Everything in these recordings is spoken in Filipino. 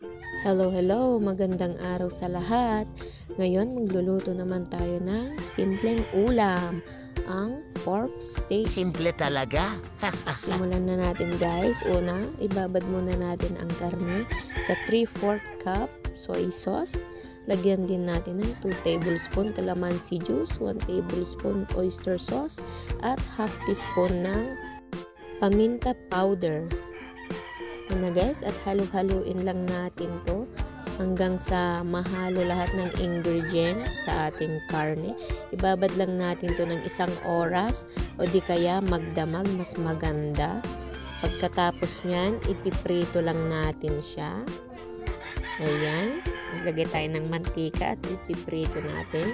Hello, magandang araw sa lahat. Ngayon magluluto naman tayo ng simpleng ulam, ang pork steak. Simple talaga. Simulan na natin guys. Una, ibabad muna natin ang karne sa 3/4 cup soy sauce. Lagyan din natin ng 2 tablespoon calamansi juice, 1 tablespoon oyster sauce, at half teaspoon ng paminta powder. Na guys, at halu-haluin lang natin to hanggang sa mahalo lahat ng ingredients sa ating karne. Ibabad lang natin to ng 1 oras o di kaya magdamag, mas maganda. Pagkatapos nyan, ipiprito lang natin siya. Ayan, maglagay tayo ng mantika at ipiprito natin.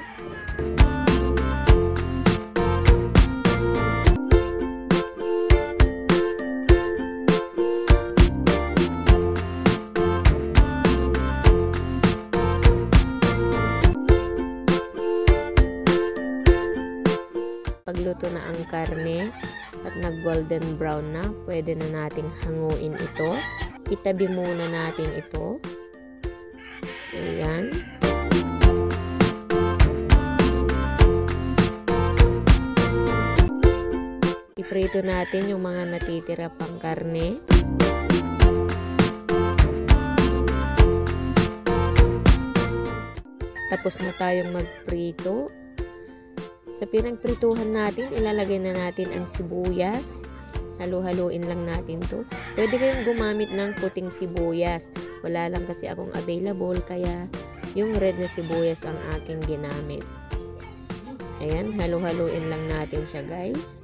Pagluto na ang karne at nag golden brown na, pwede na nating hanguin ito. Itabi muna natin ito. Ayan. Iprito natin yung mga natitira pang karne. Tapos na tayong magprito. Sa pinagprituhan natin, ilalagay na natin ang sibuyas. Halu-haluin lang natin to. Pwede kayong gumamit ng puting sibuyas. Wala lang kasi akong available, kaya yung red na sibuyas ang aking ginamit. Ayan, halu-haluin lang natin siya guys.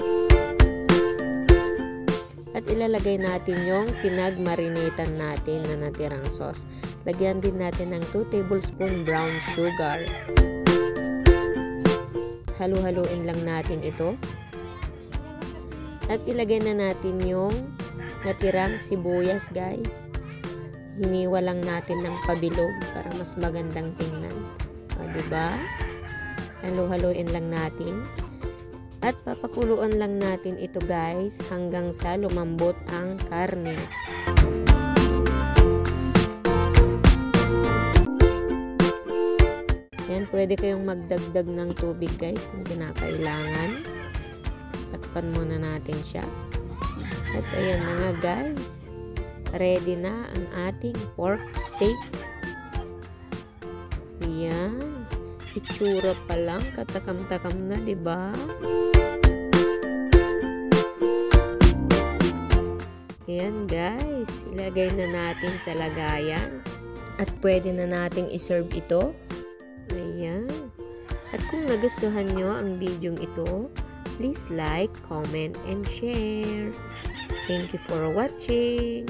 At ilalagay natin yung pinagmarinitan natin na natirang sauce. Lagyan din natin ng 2 tablespoon brown sugar. Halu-haluin lang natin ito. At ilagay na natin yung natirang sibuyas guys. Hiniwa lang natin ng pabilog para mas magandang tingnan. O, diba? Halu-haluin lang natin. At papakuluan lang natin ito guys hanggang sa lumambot ang karne. Yan, pwede kayong magdagdag ng tubig guys kung kinakailangan. Takpan muna natin siya. At ayan na nga guys. Ready na ang ating pork steak. Ayan. Itsura pa lang, katakam-takam na, diba? Ayan guys. Ilagay na natin sa lagayan. At pwede na nating iserve ito. Ayan. At kung nagustuhan nyo ang video ito, please like, comment, and share. Thank you for watching.